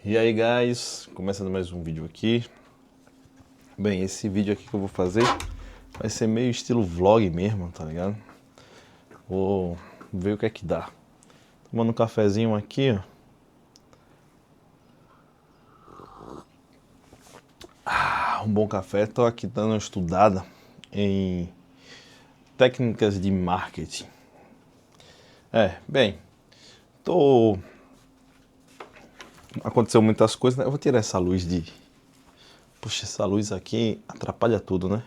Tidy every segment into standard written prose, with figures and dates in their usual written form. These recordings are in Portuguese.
E aí, guys, começando mais um vídeo aqui. Bem, esse vídeo aqui que eu vou fazer vai ser meio estilo vlog mesmo, tá ligado? Vou ver o que é que dá. Tomando um cafezinho aqui, ó. Um bom café. Tô aqui dando uma estudada em técnicas de marketing. Bem, tô... Aconteceu muitas coisas, né? Eu vou tirar essa luz de... Puxa, essa luz aqui atrapalha tudo, né?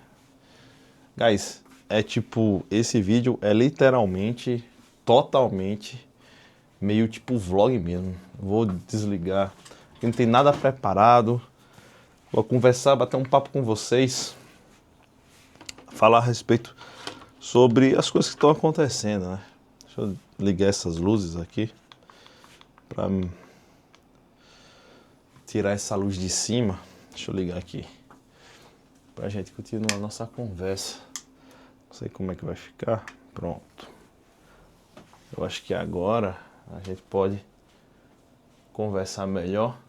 Guys, é tipo, esse vídeo é literalmente, totalmente, meio tipo vlog mesmo. Vou desligar, não tem nada preparado. Vou conversar, bater um papo com vocês, falar a respeito sobre as coisas que estão acontecendo, né? Deixa eu ligar essas luzes aqui para tirar essa luz de cima. Deixa eu ligar aqui pra gente continuar a nossa conversa. Não sei como é que vai ficar. Pronto. Eu acho que agora a gente pode conversar melhor.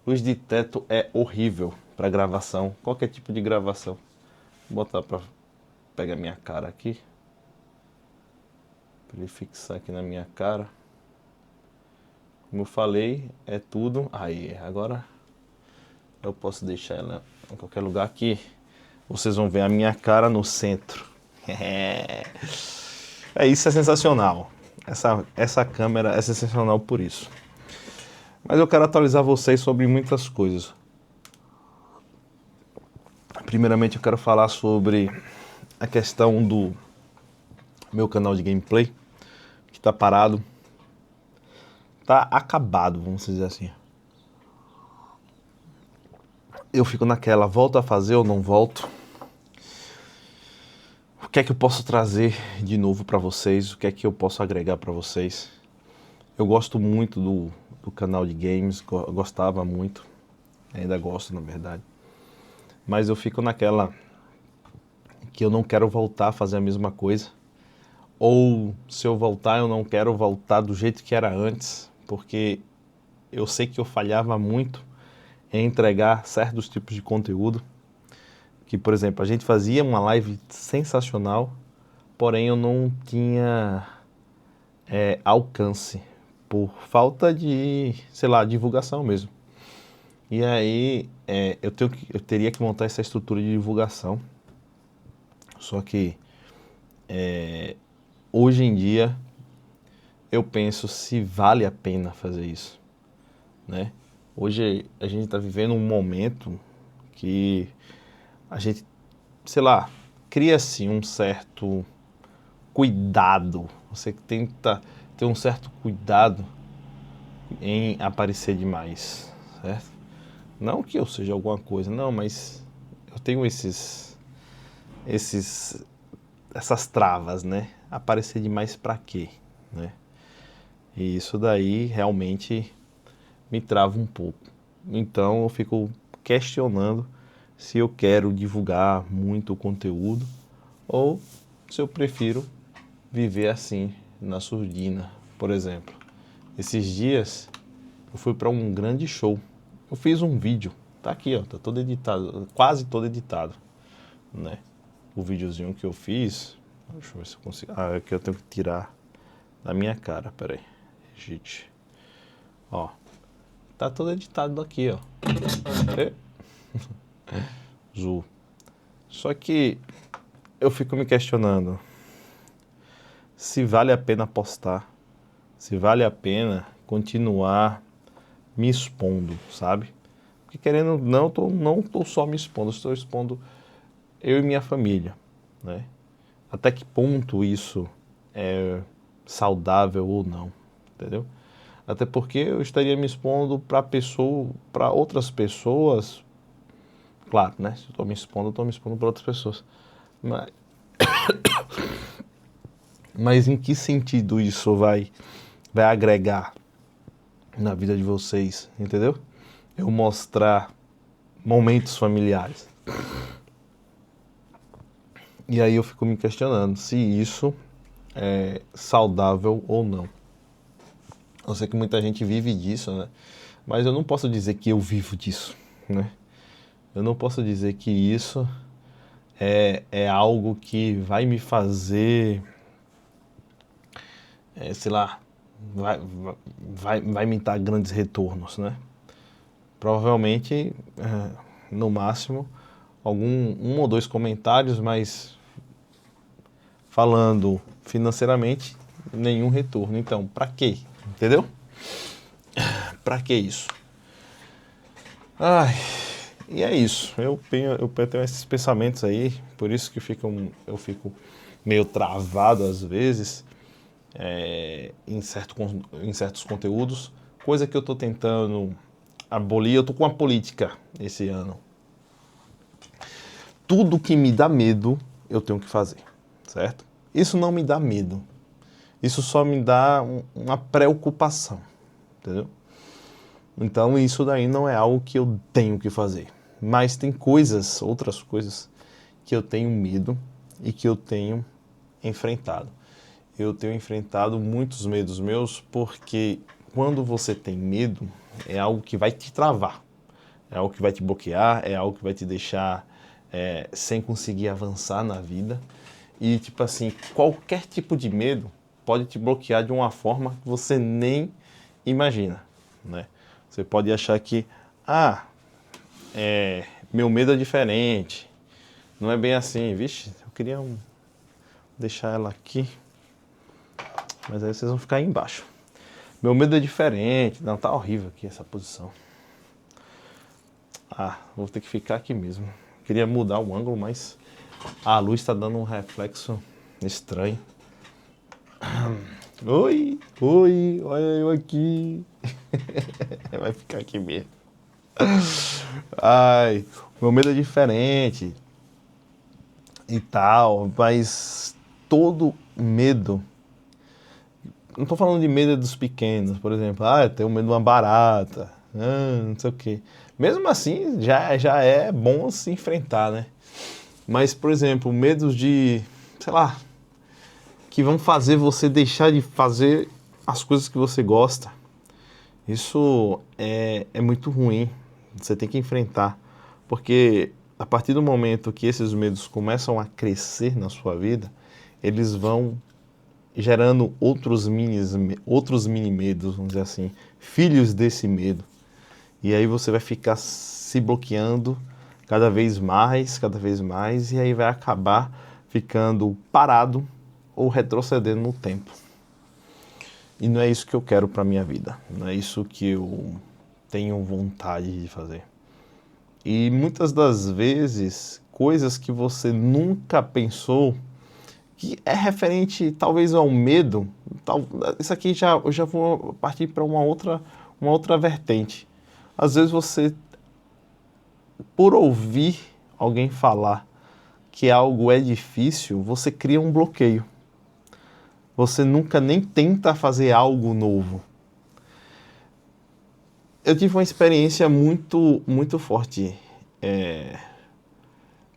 Luz de teto é horrível para gravação, qualquer tipo de gravação. Vou botar para pegar minha cara aqui, para ele fixar aqui na minha cara. Como eu falei, é tudo. Aí, agora eu posso deixar ela em qualquer lugar aqui. Vocês vão ver a minha cara no centro. Isso é sensacional. Essa câmera é sensacional por isso. Mas eu quero atualizar vocês sobre muitas coisas. Primeiramente eu quero falar sobre a questão do meu canal de gameplay, que tá parado. Tá acabado, vamos dizer assim. Eu fico naquela, volto a fazer ou não volto? O que é que eu posso trazer de novo para vocês? O que é que eu posso agregar para vocês? Eu gosto muito do canal de games, gostava muito, ainda gosto na verdade. Mas eu fico naquela que eu não quero voltar a fazer a mesma coisa. Ou se eu voltar, eu não quero voltar do jeito que era antes, porque eu sei que eu falhava muito em entregar certos tipos de conteúdo. Que, por exemplo, a gente fazia uma live sensacional, porém eu não tinha alcance, por falta de, sei lá, divulgação mesmo. E aí eu teria que montar essa estrutura de divulgação. Só que hoje em dia eu penso se vale a pena fazer isso, né? Hoje a gente está vivendo um momento que a gente, sei lá, cria-se um certo cuidado. Você tenta ter um certo cuidado em aparecer demais, certo? Não que eu seja alguma coisa, não, mas eu tenho essas travas, né? Aparecer demais pra quê, né? E isso daí realmente me trava um pouco. Então eu fico questionando se eu quero divulgar muito conteúdo ou se eu prefiro viver assim, na surdina. Por exemplo, esses dias eu fui para um grande show. Eu fiz um vídeo, tá aqui, ó, tá todo editado, quase todo editado, né? O videozinho que eu fiz, deixa eu ver se eu consigo. Ah, aqui eu tenho que tirar da minha cara, peraí. Gente, ó, tá todo editado aqui, ó. Zoom. Só que eu fico me questionando se vale a pena postar, se vale a pena continuar me expondo, sabe? Porque querendo ou não, não tô só me expondo, estou expondo eu e minha família, né? Até que ponto isso é saudável ou não, entendeu? Até porque eu estaria me expondo para outras pessoas, claro, né? Se eu estou me expondo para outras pessoas. Mas em que sentido isso vai agregar na vida de vocês, entendeu? Eu mostrar momentos familiares. E aí eu fico me questionando se isso é saudável ou não. Eu sei que muita gente vive disso, né? mas eu não posso dizer que eu vivo disso, né? Eu não posso dizer que isso é algo que vai me fazer, sei lá, vai me dar grandes retornos, né? Provavelmente, no máximo, um ou dois comentários, mas falando financeiramente, nenhum retorno. Então, pra quê? Entendeu? Pra que isso? Ai, e é isso. Eu tenho esses pensamentos aí, por isso que eu fico meio travado às vezes em certos conteúdos, coisa que eu tô tentando abolir. Eu tô com uma política esse ano. Tudo que me dá medo, eu tenho que fazer, certo? Isso não me dá medo. Isso só me dá uma preocupação, entendeu? Então isso daí não é algo que eu tenho que fazer. Mas tem outras coisas, que eu tenho medo e que eu tenho enfrentado. Eu tenho enfrentado muitos medos meus porque quando você tem medo, é algo que vai te travar. É algo que vai te bloquear, é algo que vai te deixar sem conseguir avançar na vida. E, tipo assim, qualquer tipo de medo pode te bloquear de uma forma que você nem imagina, né? Você pode achar que, meu medo é diferente, não é bem assim. Vixe, eu queria deixar ela aqui, mas aí vocês vão ficar aí embaixo. Meu medo é diferente, não, tá horrível aqui essa posição. Vou ter que ficar aqui mesmo. Queria mudar o ângulo, mas a luz está dando um reflexo estranho. Oi, olha eu aqui. Vai ficar aqui mesmo. Ai, meu medo é diferente e tal, mas todo medo, não tô falando de medo dos pequenos, por exemplo, eu tenho medo de uma barata, não sei o quê. Mesmo assim, já é bom se enfrentar, né? Mas, por exemplo, medos de, sei lá, que vão fazer você deixar de fazer as coisas que você gosta. Isso é muito ruim. Você tem que enfrentar. Porque a partir do momento que esses medos começam a crescer na sua vida, eles vão gerando outros mini medos, vamos dizer assim, filhos desse medo. E aí você vai ficar se bloqueando cada vez mais, e aí vai acabar ficando parado ou retrocedendo no tempo. E não é isso que eu quero para minha vida, não é isso que eu tenho vontade de fazer. E muitas das vezes, coisas que você nunca pensou, que é referente talvez ao medo, isso aqui eu já vou partir para uma outra vertente. Às vezes você, por ouvir alguém falar que algo é difícil, você cria um bloqueio. Você nunca nem tenta fazer algo novo. Eu tive uma experiência muito forte,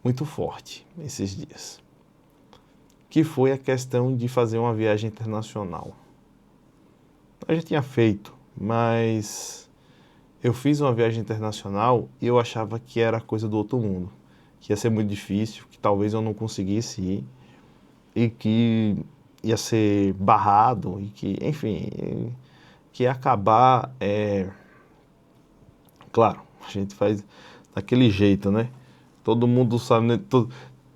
muito forte esses dias, que foi a questão de fazer uma viagem internacional. Eu já tinha feito, mas eu fiz uma viagem internacional e eu achava que era coisa do outro mundo, que ia ser muito difícil, que talvez eu não conseguisse ir e que ia ser barrado e que, enfim, que ia acabar, claro, a gente faz daquele jeito, né? Todo mundo sabe, né?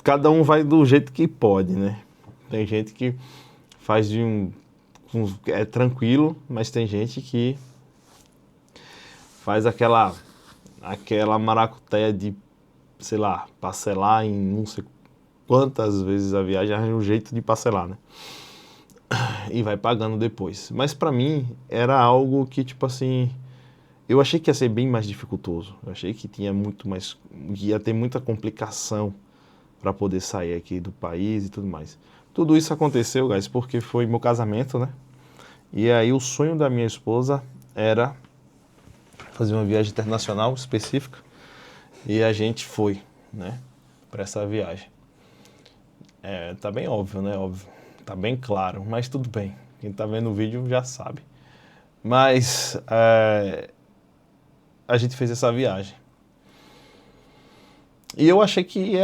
Cada um vai do jeito que pode, né? Tem gente que faz é tranquilo, mas tem gente que faz aquela maracutaia de, sei lá, parcelar em não sei quantas vezes a viagem, arranja um jeito de parcelar, né? E vai pagando depois. Mas pra mim era algo que, tipo assim, eu achei que ia ser bem mais dificultoso. Eu achei que ia ter muita complicação para poder sair aqui do país e tudo mais. Tudo isso aconteceu, guys, porque foi meu casamento, né? E aí o sonho da minha esposa era fazer uma viagem internacional específica e a gente foi, né, para essa viagem. Tá bem óbvio, né? Óbvio. Tá bem claro, mas tudo bem. Quem tá vendo o vídeo já sabe. Mas a gente fez essa viagem. E eu achei que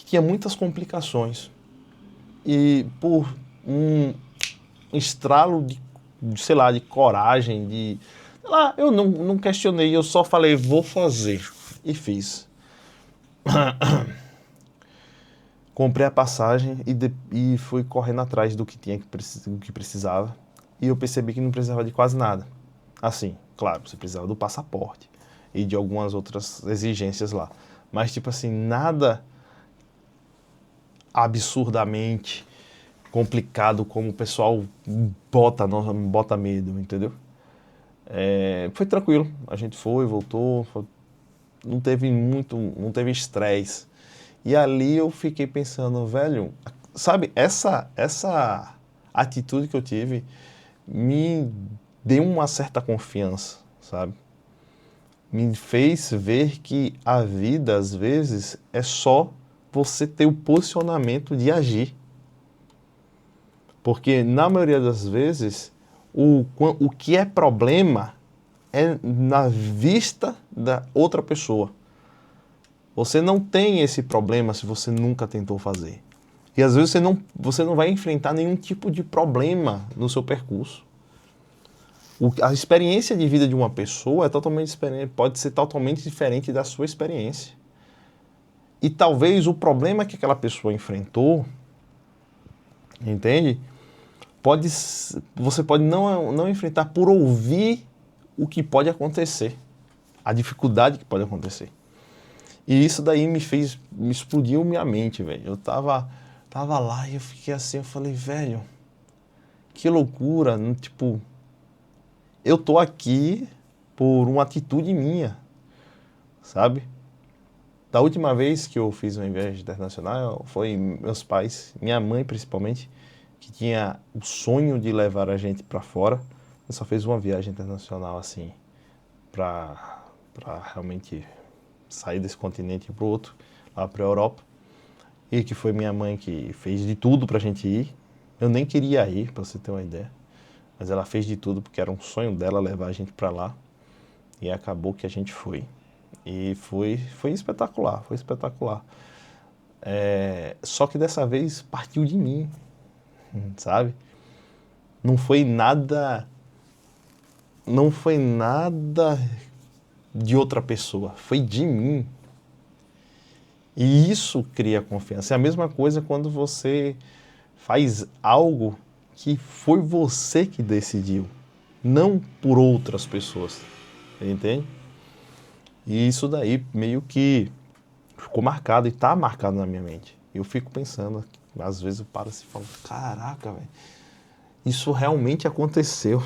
tinha muitas complicações. E por um estralo sei lá, de coragem, sei lá, eu não questionei, eu só falei, vou fazer. E fiz. Comprei a passagem e fui correndo atrás do que precisava. E eu percebi que não precisava de quase nada. Assim, claro, você precisava do passaporte e de algumas outras exigências lá. Mas, tipo assim, nada absurdamente complicado como o pessoal bota medo, entendeu? Foi tranquilo, a gente voltou, não teve estresse. E ali eu fiquei pensando, velho, sabe, essa atitude que eu tive me deu uma certa confiança, sabe? Me fez ver que a vida, às vezes, é só você ter o posicionamento de agir. Porque, na maioria das vezes, o que é problema é na vista da outra pessoa. Você não tem esse problema se você nunca tentou fazer. E às vezes você não vai enfrentar nenhum tipo de problema no seu percurso. A experiência de vida de uma pessoa pode ser totalmente diferente da sua experiência. E talvez o problema que aquela pessoa enfrentou, entende? Você pode não enfrentar por ouvir o que pode acontecer, a dificuldade que pode acontecer. E isso daí me explodiu minha mente, velho. Eu tava lá e eu fiquei assim, eu falei, velho, que loucura, tipo, eu tô aqui por uma atitude minha, sabe? Da última vez que eu fiz uma viagem internacional, foi meus pais, minha mãe principalmente, que tinha o sonho de levar a gente para fora. Eu só fez uma viagem internacional assim, para realmente sair desse continente e ir pro outro, lá para a Europa. E que foi minha mãe que fez de tudo pra gente ir. Eu nem queria ir, pra você ter uma ideia. Mas ela fez de tudo porque era um sonho dela levar a gente pra lá. E acabou que a gente foi. E foi espetacular, foi espetacular. Só que dessa vez partiu de mim, sabe? Não foi nada de outra pessoa, foi de mim. E isso cria confiança. É a mesma coisa quando você faz algo que foi você que decidiu, não por outras pessoas. Entende? E isso daí meio que ficou marcado e tá marcado na minha mente. Eu fico pensando, às vezes eu paro assim e falo, caraca, velho, isso realmente aconteceu,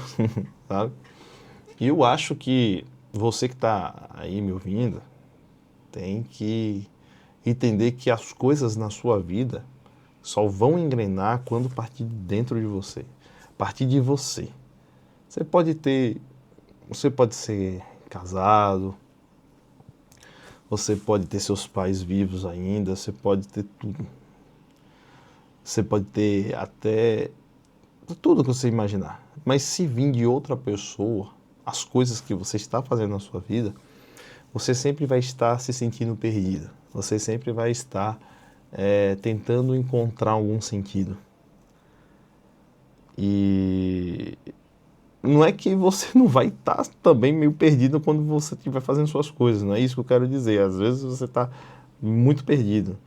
sabe? E eu acho que você que tá aí me ouvindo tem que entender que as coisas na sua vida só vão engrenar quando partir de dentro de você, partir de você. Você pode ser casado, você pode ter seus pais vivos ainda, você pode ter tudo. Você pode ter até tudo que você imaginar. Mas se vir de outra pessoa, as coisas que você está fazendo na sua vida, você sempre vai estar se sentindo perdido. Você sempre vai estar tentando encontrar algum sentido. E não é que você não vai estar também meio perdido quando você estiver fazendo suas coisas, não é isso que eu quero dizer. Às vezes você está muito perdido,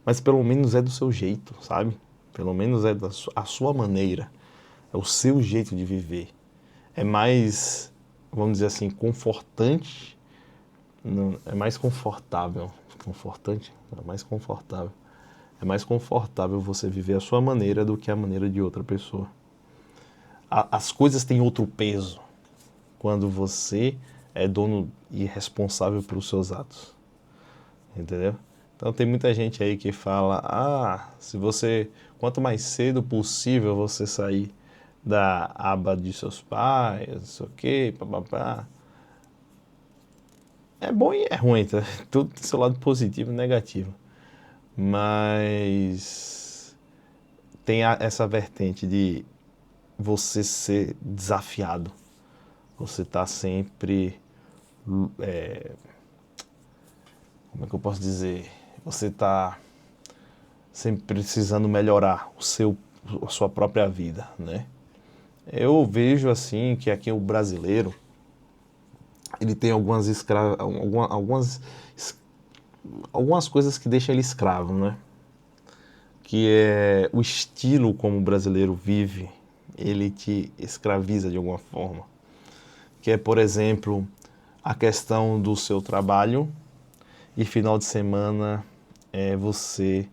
mas pelo menos é do seu jeito, sabe? Pelo menos é a sua maneira, é o seu jeito de viver. É mais, vamos dizer assim, confortante, não, é mais confortável. Confortante? É mais confortável. É mais confortável você viver a sua maneira do que a maneira de outra pessoa. As coisas têm outro peso quando você é dono e responsável pelos seus atos. Entendeu? Então tem muita gente aí que fala, quanto mais cedo possível você sair da aba de seus pais, não sei o quê, papapá. É bom e é ruim, tá? Tudo tem seu lado positivo e negativo. Mas tem essa vertente de você ser desafiado Você está sempre, como é que eu posso dizer? Você está sempre precisando melhorar a sua própria vida, né? Eu vejo assim que aqui o brasileiro, ele tem algumas coisas que deixam ele escravo, né? Que é o estilo como o brasileiro vive, ele te escraviza de alguma forma. Que é, por exemplo, a questão do seu trabalho e final de semana você,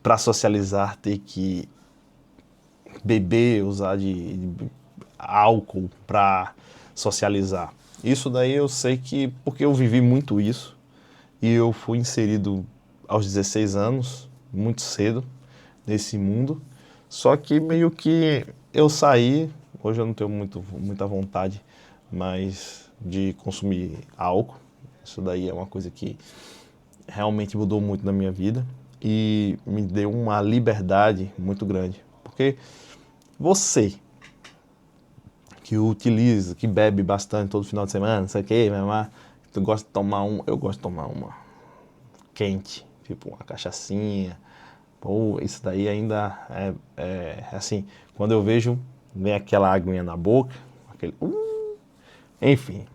para socializar, ter que beber, usar de álcool para socializar. Isso daí eu sei que, porque eu vivi muito isso, e eu fui inserido aos 16 anos, muito cedo, nesse mundo. Só que meio que eu saí, hoje eu não tenho muita vontade mais de consumir álcool. Isso daí é uma coisa que realmente mudou muito na minha vida e me deu uma liberdade muito grande. Porque você que utiliza, que bebe bastante todo final de semana, não sei o que, tu gosta de tomar eu gosto de tomar uma quente, tipo uma cachaçinha. Pô, isso daí ainda é assim, quando eu vejo, vem aquela aguinha na boca, aquele, enfim,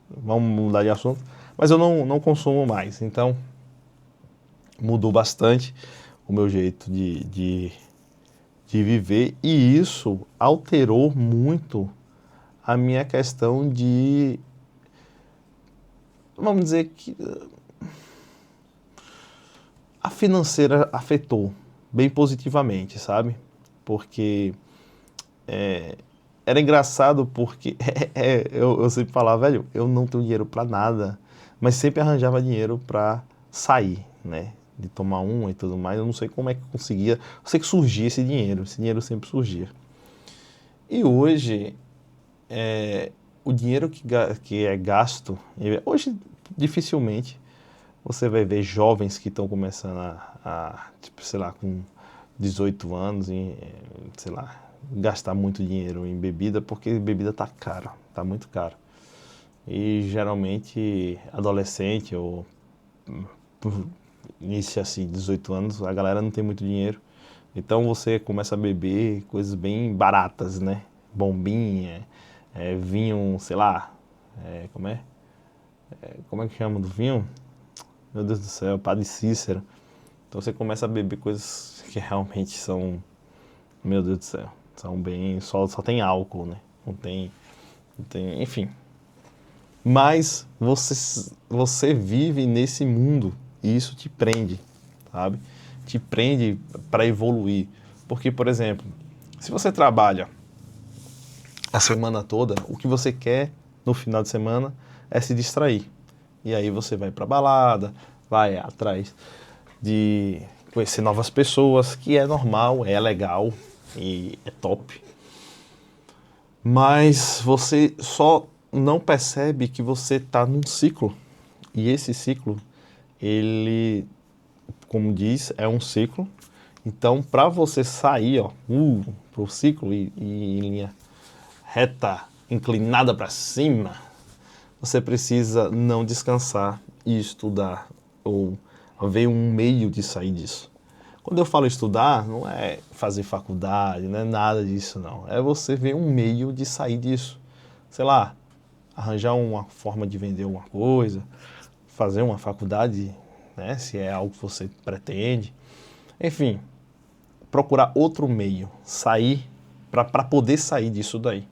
vamos mudar de assunto, mas eu não consumo mais, então mudou bastante o meu jeito de viver e isso alterou muito a minha questão de, vamos dizer que a financeira afetou bem positivamente, sabe? Porque era engraçado porque eu sempre falava, velho, eu não tenho dinheiro pra nada, mas sempre arranjava dinheiro pra sair, né? De tomar uma e tudo mais. Eu não sei como é que conseguia. Eu sei que surgia esse dinheiro sempre surgia. E hoje, o dinheiro que é gasto, hoje dificilmente você vai ver jovens que estão começando tipo, sei lá, com 18 anos, sei lá, gastar muito dinheiro em bebida, porque bebida tá caro, tá muito caro. E geralmente adolescente ou por início assim, 18 anos, a galera não tem muito dinheiro. Então você começa a beber coisas bem baratas, né? Bombinha, vinho, sei lá, como é? Como é que chama do vinho? Meu Deus do céu, Padre Cícero. Então você começa a beber coisas que realmente são, meu Deus do céu, são bem, só tem álcool, né? Não tem, enfim. Mas você vive nesse mundo e isso te prende, sabe? Te prende para evoluir. Porque, por exemplo, se você trabalha a semana toda, o que você quer no final de semana é se distrair. E aí você vai pra balada, vai atrás de conhecer novas pessoas, que é normal, é legal e é top. Mas você só não percebe que você está num ciclo. E esse ciclo, ele, como diz, é um ciclo. Então, para você sair, pro ciclo e em linha reta, inclinada para cima, você precisa não descansar e estudar ou ver um meio de sair disso. Quando eu falo estudar, não é fazer faculdade, não é nada disso não. É você ver um meio de sair disso. Sei lá, arranjar uma forma de vender alguma coisa, fazer uma faculdade, né, se é algo que você pretende. Enfim, procurar outro meio, sair, para poder sair disso daí.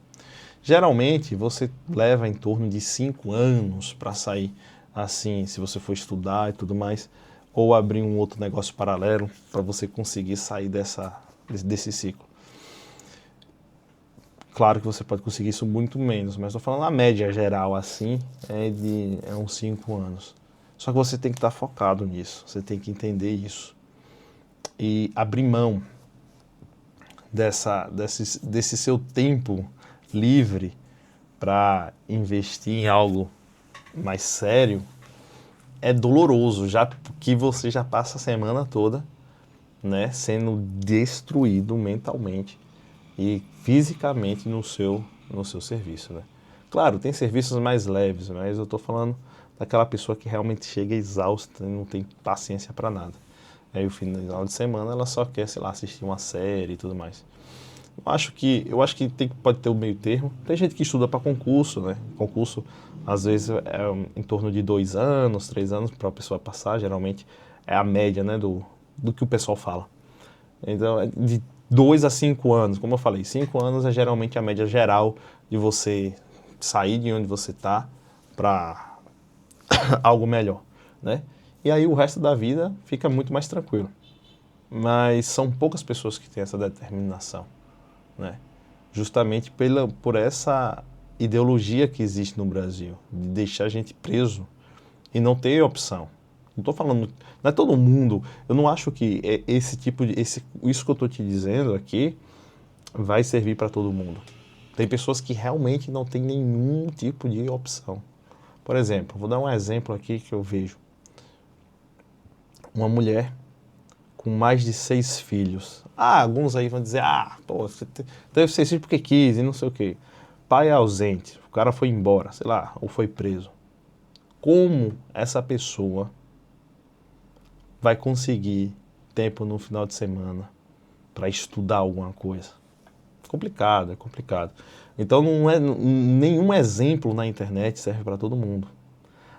Geralmente você leva em torno de 5 anos para sair assim, se você for estudar e tudo mais, ou abrir um outro negócio paralelo para você conseguir sair desse ciclo. Claro que você pode conseguir isso muito menos, mas estou falando a média geral assim, é uns 5 anos. Só que você tem que estar focado nisso, você tem que entender isso. E abrir mão desse seu tempo livre para investir em algo mais sério é doloroso, já que você já passa a semana toda, né, sendo destruído mentalmente e fisicamente no seu serviço, né? Claro, tem serviços mais leves, mas eu estou falando daquela pessoa que realmente chega exausta e não tem paciência para nada. Aí o final de semana ela só quer, sei lá, assistir uma série e tudo mais. Eu acho que pode ter o meio termo. Tem gente que estuda para concurso, né? Concurso, às vezes, em torno de 2 anos, 3 anos para a pessoa passar. Geralmente é a média, né, do que o pessoal fala. Então, é de 2 a 5 anos. Como eu falei, 5 anos é geralmente a média geral de você sair de onde você está para algo melhor, né? E aí o resto da vida fica muito mais tranquilo. Mas são poucas pessoas que têm essa determinação, né? Justamente por essa ideologia que existe no Brasil, de deixar a gente preso e não ter opção. Não estou falando, não é todo mundo. Eu não acho que esse tipo de, isso que eu estou te dizendo aqui vai servir para todo mundo. Tem pessoas que realmente não têm nenhum tipo de opção. Por exemplo, vou dar um exemplo aqui que eu vejo. Uma mulher com mais de 6 filhos. Alguns aí vão dizer, pô, você teve 6 filhos porque quis e não sei o quê. Pai é ausente, o cara foi embora, sei lá, ou foi preso. Como essa pessoa vai conseguir tempo no final de semana para estudar alguma coisa? Complicado, é complicado. Então nenhum exemplo na internet serve para todo mundo,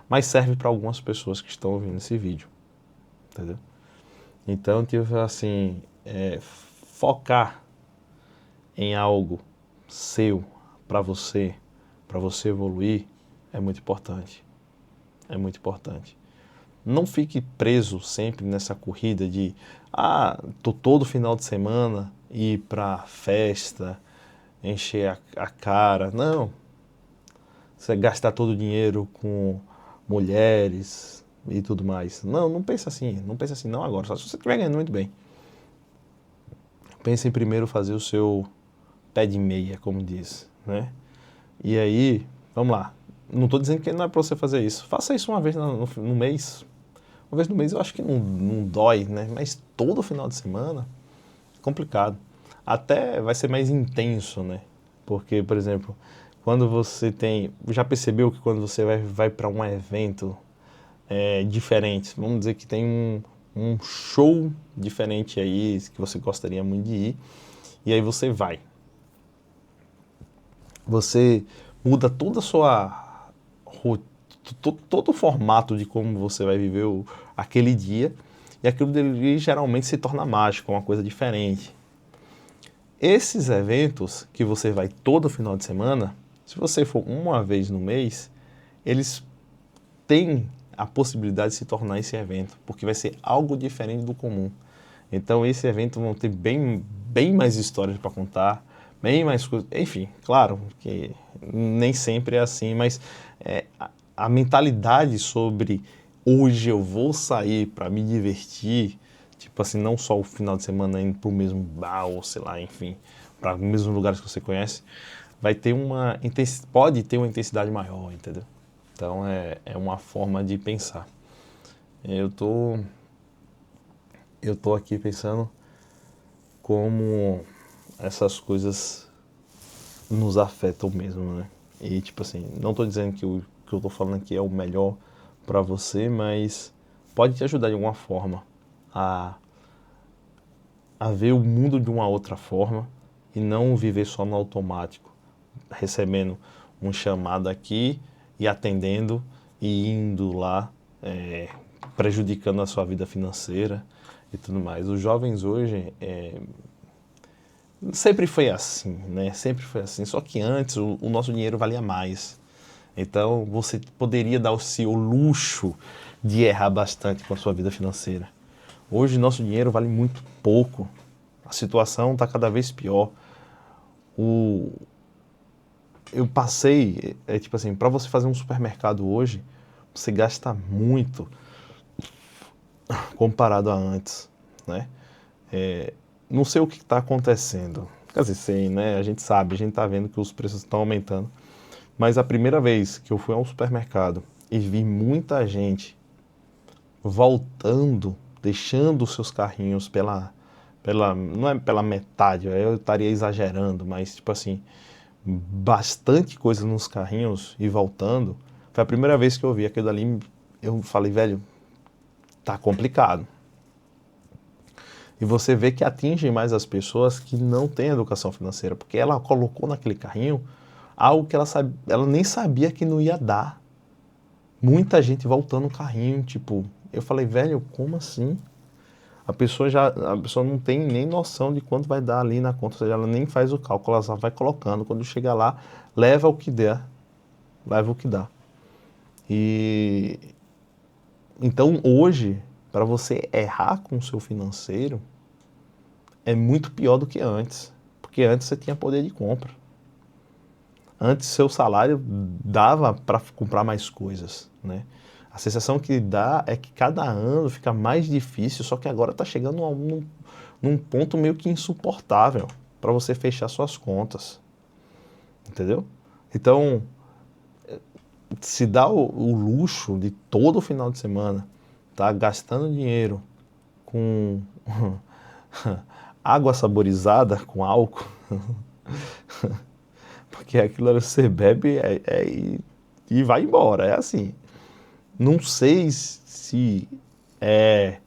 mas serve para algumas pessoas que estão ouvindo esse vídeo, entendeu? Então, tipo assim, focar em algo seu, para você evoluir, é muito importante. É muito importante. Não fique preso sempre nessa corrida de, tô todo final de semana ir pra festa, encher a cara. Não. Você gastar todo o dinheiro com mulheres e tudo mais. Não pense assim. Não pense assim não agora. Só se você estiver ganhando muito bem. Pense em primeiro fazer o seu pé de meia, como diz, né? E aí, vamos lá. Não estou dizendo que não é para você fazer isso. Faça isso uma vez no mês. Uma vez no mês eu acho que não dói, né? Mas todo final de semana, complicado. Até vai ser mais intenso, né? Porque, por exemplo, quando você tem... Já percebeu que quando você vai para um evento diferente, vamos dizer que tem um show diferente aí, que você gostaria muito de ir, e aí você vai. Você muda toda a sua todo o formato de como você vai viver aquele dia, e aquilo dele geralmente se torna mágico, uma coisa diferente. Esses eventos que você vai todo final de semana, se você for uma vez no mês, eles têm a possibilidade de se tornar esse evento, porque vai ser algo diferente do comum. Então esse evento vão ter bem mais histórias para contar, bem mais coisas. Enfim, claro que nem sempre é assim, mas a mentalidade sobre hoje eu vou sair para me divertir, tipo assim, não só o final de semana indo para o mesmo bar ou sei lá, enfim, para os mesmos lugares que você conhece, pode ter uma intensidade maior, entendeu? Então é uma forma de pensar. Eu tô aqui pensando como essas coisas nos afetam mesmo, né? E tipo assim, não estou dizendo que o que eu estou falando aqui é o melhor para você, mas pode te ajudar de alguma forma a ver o mundo de uma outra forma e não viver só no automático, recebendo um chamado aqui e atendendo e indo lá, prejudicando a sua vida financeira e tudo mais. Os jovens hoje sempre foi assim, né? Sempre foi assim. Só que antes o nosso dinheiro valia mais. Então você poderia dar-se o luxo de errar bastante com a sua vida financeira. Hoje nosso dinheiro vale muito pouco. A situação está cada vez pior. Eu passei, tipo assim, para você fazer um supermercado hoje, você gasta muito comparado a antes, né? Não sei o que está acontecendo. Quer dizer, sei, né? A gente sabe, a gente está vendo que os preços estão aumentando. Mas a primeira vez que eu fui a um supermercado e vi muita gente voltando, deixando os seus carrinhos não é pela metade, eu estaria exagerando, mas tipo assim, bastante coisa nos carrinhos e voltando. Foi a primeira vez que eu vi aquilo ali, eu falei, velho, tá complicado. E você vê que atinge mais as pessoas que não têm educação financeira, porque ela colocou naquele carrinho algo que ela nem sabia que não ia dar. Muita gente voltando o carrinho, tipo, eu falei, velho, como assim? A pessoa não tem nem noção de quanto vai dar ali na conta, ou seja, ela nem faz o cálculo, ela só vai colocando, quando chega lá, leva o que der, leva o que dá. E então hoje, para você errar com o seu financeiro, é muito pior do que antes, porque antes você tinha poder de compra. Antes seu salário dava para comprar mais coisas, né? A sensação que dá é que cada ano fica mais difícil, só que agora está chegando num ponto meio que insuportável para você fechar suas contas, entendeu? Então, se dá o luxo de todo final de semana tá gastando dinheiro com água saborizada, com álcool, porque aquilo ali você bebe e vai embora, é assim. Não sei se é,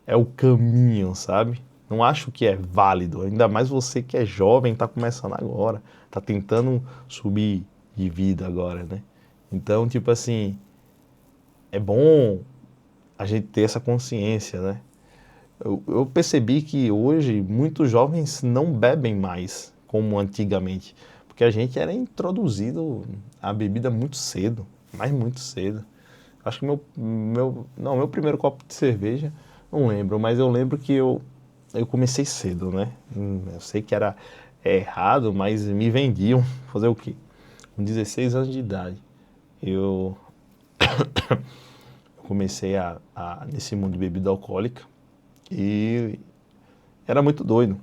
é o caminho, sabe? Não acho que é válido, ainda mais você que é jovem, está começando agora, está tentando subir de vida agora, né? Então, tipo assim, é bom a gente ter essa consciência, né? Eu percebi que hoje muitos jovens não bebem mais como antigamente, porque a gente era introduzido à bebida muito cedo, mas muito cedo. Acho que meu primeiro copo de cerveja, não lembro, mas eu lembro que eu comecei cedo, né? Eu sei que era errado, mas me vendiam. Fazer o quê? Com 16 anos de idade, eu comecei nesse mundo de bebida alcoólica e era muito doido.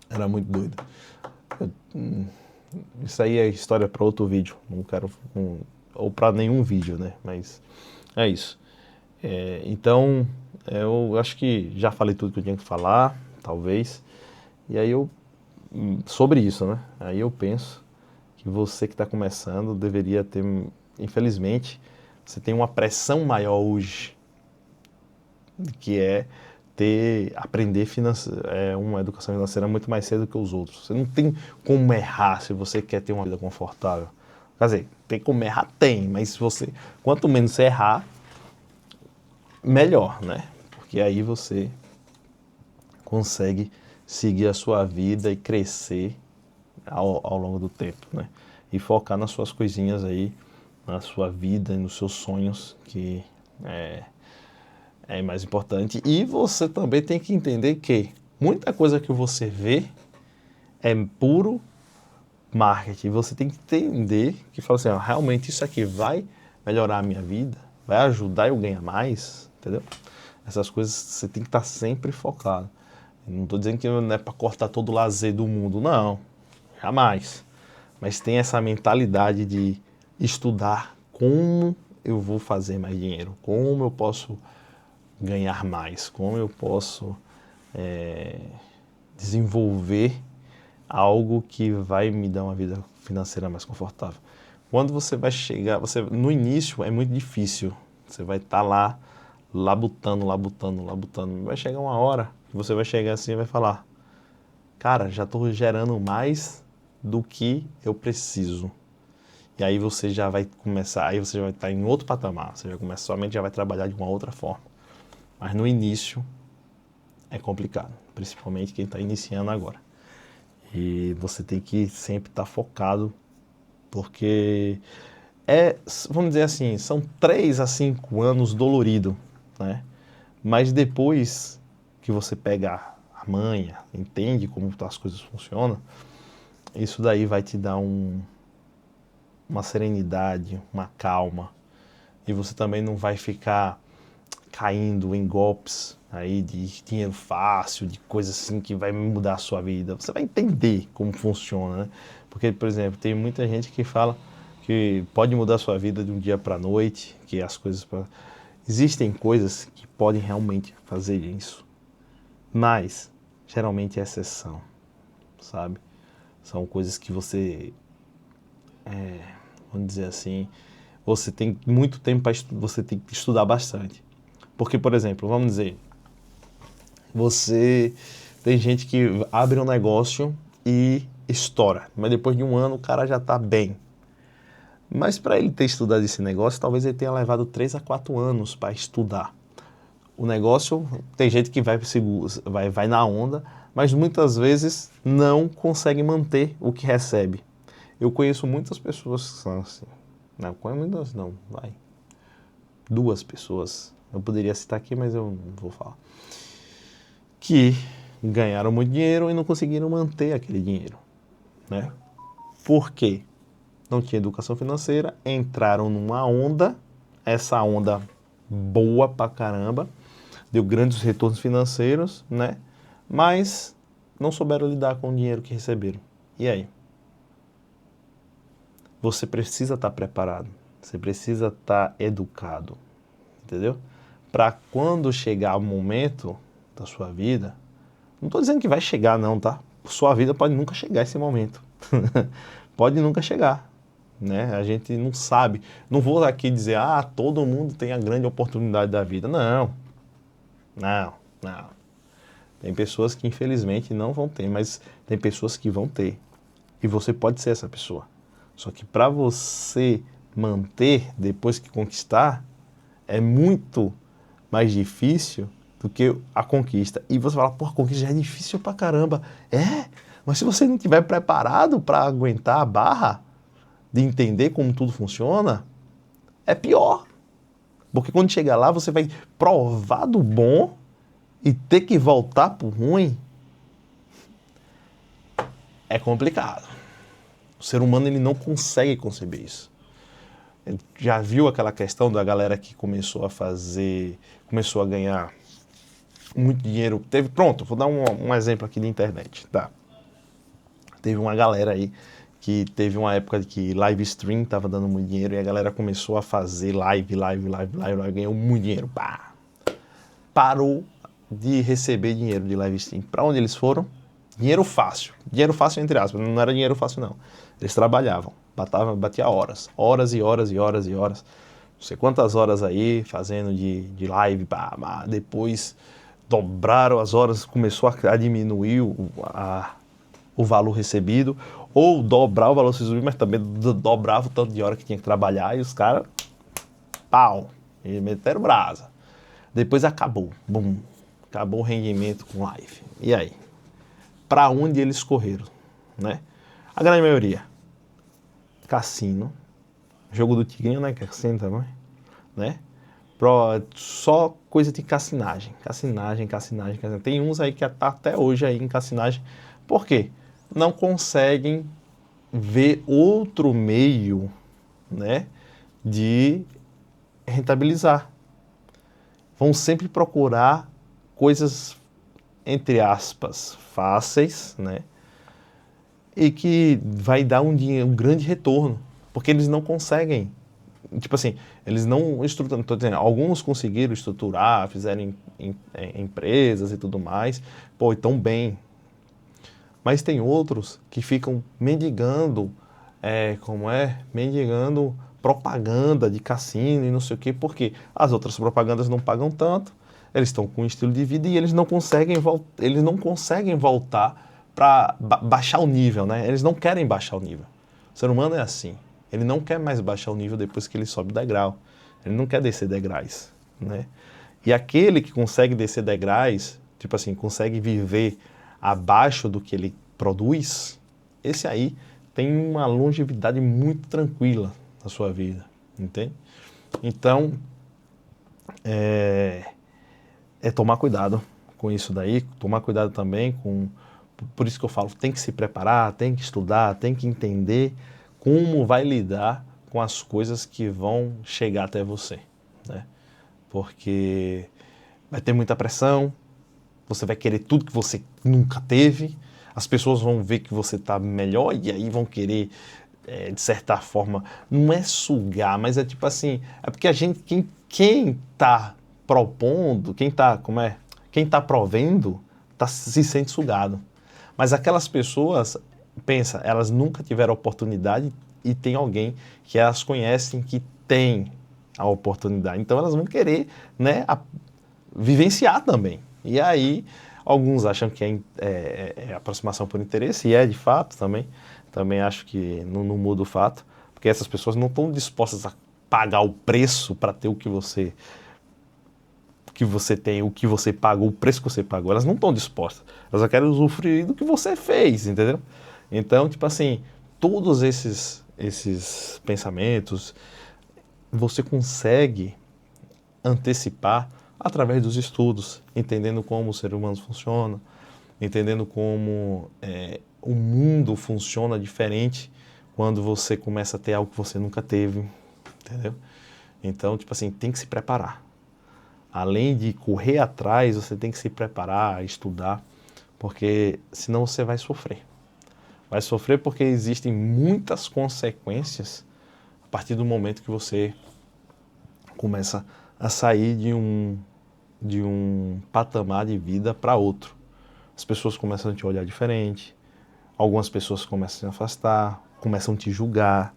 Era muito doido. Isso aí é história para outro vídeo. Não quero. Ou para nenhum vídeo, né? Mas é isso. Então, eu acho que já falei tudo que eu tinha que falar, talvez. E aí sobre isso, né? Aí eu penso que você que está começando deveria ter, infelizmente, você tem uma pressão maior hoje, que é aprender uma educação financeira muito mais cedo que os outros. Você não tem como errar se você quer ter uma vida confortável. Quer dizer, tem como errar? Tem, mas quanto menos você errar, melhor, né? Porque aí você consegue seguir a sua vida e crescer ao longo do tempo, né? E focar nas suas coisinhas aí, na sua vida e nos seus sonhos, que é mais importante. E você também tem que entender que muita coisa que você vê é puro marketing. Você tem que entender que fala assim, ó, realmente isso aqui vai melhorar a minha vida, vai ajudar eu ganhar mais, entendeu? Essas coisas você tem que estar sempre focado. Eu não estou dizendo que não é para cortar todo o lazer do mundo, não, jamais. Mas tem essa mentalidade de estudar como eu vou fazer mais dinheiro, como eu posso ganhar mais, como eu posso desenvolver algo que vai me dar uma vida financeira mais confortável. Quando você vai chegar, no início é muito difícil, você vai estar lá labutando, labutando, labutando. Vai chegar uma hora que você vai chegar assim e vai falar, cara, já estou gerando mais do que eu preciso. E aí você já vai começar, aí você já vai estar em outro patamar, você já começa, somente já vai trabalhar de uma outra forma. Mas no início é complicado, principalmente quem está iniciando agora. E você tem que sempre estar focado, porque vamos dizer assim, são 3 a 5 anos dolorido, né? Mas depois que você pega a manha, entende como as coisas funcionam, isso daí vai te dar uma serenidade, uma calma. E você também não vai ficar caindo em golpes aí de dinheiro fácil, de coisa assim que vai mudar a sua vida. Você vai entender como funciona, né? Porque, por exemplo, tem muita gente que fala que pode mudar a sua vida de um dia para a noite, que as coisas existem coisas que podem realmente fazer isso. Mas, geralmente é exceção, sabe? São coisas que você, vamos dizer assim, você tem muito tempo para você tem que estudar bastante. Porque, por exemplo, vamos dizer, você tem gente que abre um negócio e estoura, mas depois de um ano o cara já está bem. Mas para ele ter estudado esse negócio, talvez ele tenha levado 3 a 4 anos para estudar. O negócio, tem gente que vai na onda, mas muitas vezes não consegue manter o que recebe. Eu conheço muitas pessoas que são assim. Não, muitas não, vai. 2 pessoas. Eu poderia citar aqui, mas eu não vou falar. Que ganharam muito dinheiro e não conseguiram manter aquele dinheiro, né? Por quê? Não tinha educação financeira, entraram numa onda, essa onda boa pra caramba, deu grandes retornos financeiros, né? Mas não souberam lidar com o dinheiro que receberam. E aí? Você precisa estar preparado, você precisa estar educado, entendeu? Para quando chegar o momento da sua vida, não estou dizendo que vai chegar não, tá? Sua vida pode nunca chegar esse momento. Pode nunca chegar, né? A gente não sabe. Não vou aqui dizer, todo mundo tem a grande oportunidade da vida. Não. Tem pessoas que infelizmente não vão ter, mas tem pessoas que vão ter. E você pode ser essa pessoa. Só que para você manter depois que conquistar, é muito mais difícil do que a conquista. E você fala, a conquista já é difícil pra caramba. Mas se você não estiver preparado para aguentar a barra de entender como tudo funciona, é pior. Porque quando chegar lá, você vai provar do bom e ter que voltar pro ruim. É complicado. O ser humano ele não consegue conceber isso. Ele já viu aquela questão da galera que começou a ganhar muito dinheiro. Pronto, vou dar um exemplo aqui de internet, tá? Teve uma galera aí que teve uma época que live stream tava dando muito dinheiro e a galera começou a fazer live, ganhou muito dinheiro. Pá! Parou de receber dinheiro de live stream. Para onde eles foram? Dinheiro fácil entre aspas, não era dinheiro fácil não. Eles trabalhavam, batia horas e horas, não sei quantas horas aí fazendo de live, depois dobraram as horas, começou a diminuir o valor recebido, ou dobrar o valor recebido, mas também dobrava o tanto de hora que tinha que trabalhar e os caras, e meteram brasa. Depois acabou o rendimento com live. E aí? Para onde eles correram, né? A grande maioria, cassino, jogo do tigrinho, né? Cassino também, né? Só coisa de cassinagem. Tem uns aí que tá até hoje aí em cassinagem. Por quê? Não conseguem ver outro meio, né, de rentabilizar. Vão sempre procurar coisas, entre aspas, fáceis, né, e que vai dar um grande retorno, porque eles não conseguem, tipo assim, eles não estruturam, tô dizendo, alguns conseguiram estruturar, fizeram empresas e tudo mais, e tão bem, mas tem outros que ficam mendigando, mendigando propaganda de cassino e não sei o quê, porque as outras propagandas não pagam tanto, eles estão com um estilo de vida e eles não conseguem voltar para baixar o nível, né? Eles não querem baixar o nível. O ser humano é assim. Ele não quer mais baixar o nível depois que ele sobe degrau. Ele não quer descer degraus, né? E aquele que consegue descer degraus, tipo assim, consegue viver abaixo do que ele produz, esse aí tem uma longevidade muito tranquila na sua vida, entende? Então, é tomar cuidado com isso daí, tomar cuidado também com... Por isso que eu falo, tem que se preparar, tem que estudar, tem que entender como vai lidar com as coisas que vão chegar até você, né? Porque vai ter muita pressão, você vai querer tudo que você nunca teve, as pessoas vão ver que você está melhor e aí vão querer, de certa forma, não é sugar, mas é tipo assim, é porque a gente, quem está propondo, quem está provendo, se sente sugado. Mas aquelas pessoas, pensa, elas nunca tiveram oportunidade e tem alguém que elas conhecem que tem a oportunidade. Então elas vão querer, né, vivenciar também. E aí alguns acham que é aproximação por interesse, e é de fato também. Também acho que não muda o fato, porque essas pessoas não estão dispostas a pagar o preço para ter o que você tem, o que você pagou, o preço que você pagou. Elas não estão dispostas. Elas só querem usufruir do que você fez, entendeu? Então, tipo assim, todos esses pensamentos você consegue antecipar através dos estudos, entendendo como o ser humano funciona, entendendo como o mundo funciona diferente quando você começa a ter algo que você nunca teve, entendeu? Então, tipo assim, tem que se preparar. Além de correr atrás, você tem que se preparar, estudar, porque senão você vai sofrer. Vai sofrer porque existem muitas consequências a partir do momento que você começa a sair de um patamar de vida para outro. As pessoas começam a te olhar diferente, algumas pessoas começam a se afastar, começam a te julgar,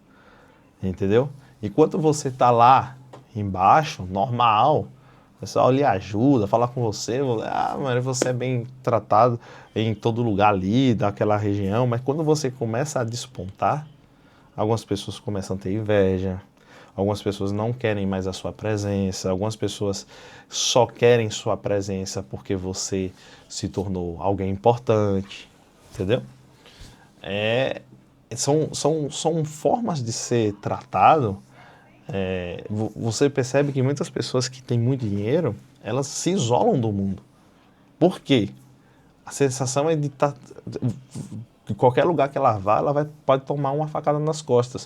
entendeu? Enquanto você está lá embaixo, normal, o pessoal lhe ajuda, fala com você, mas você é bem tratado em todo lugar ali, daquela região, mas quando você começa a despontar, algumas pessoas começam a ter inveja, algumas pessoas não querem mais a sua presença, algumas pessoas só querem sua presença porque você se tornou alguém importante, entendeu? São formas de ser tratado. Você percebe que muitas pessoas que têm muito dinheiro, elas se isolam do mundo. Por quê? A sensação é de estar... De qualquer lugar que ela vá, pode tomar uma facada nas costas.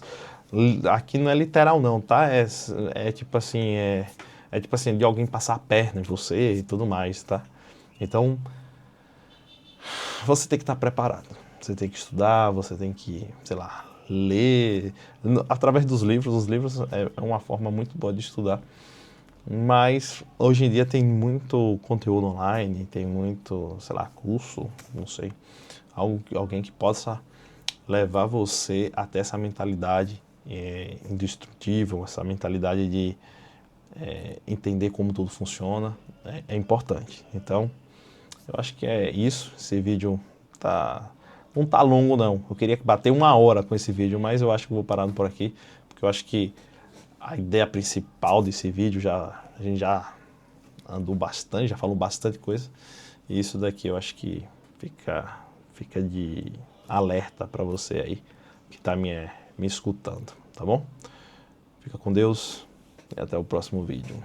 Aqui não é literal não, tá? Tipo assim, tipo assim, de alguém passar a perna em você e tudo mais, tá? Então, você tem que estar preparado. Você tem que estudar, você tem que, sei lá, ler. Através dos livros, os livros é uma forma muito boa de estudar. Mas hoje em dia tem muito conteúdo online, tem muito, sei lá, curso, não sei. Alguém que possa levar você até essa mentalidade indestrutível, essa mentalidade de entender como tudo funciona, é importante. Então, eu acho que é isso. Esse vídeo não tá longo não. Eu queria bater 1 hora com esse vídeo, mas eu acho que vou parando por aqui, porque eu acho que a ideia principal desse vídeo a gente já andou bastante, já falou bastante coisa. E isso daqui eu acho que fica de alerta para você aí que está me escutando, tá bom? Fica com Deus e até o próximo vídeo.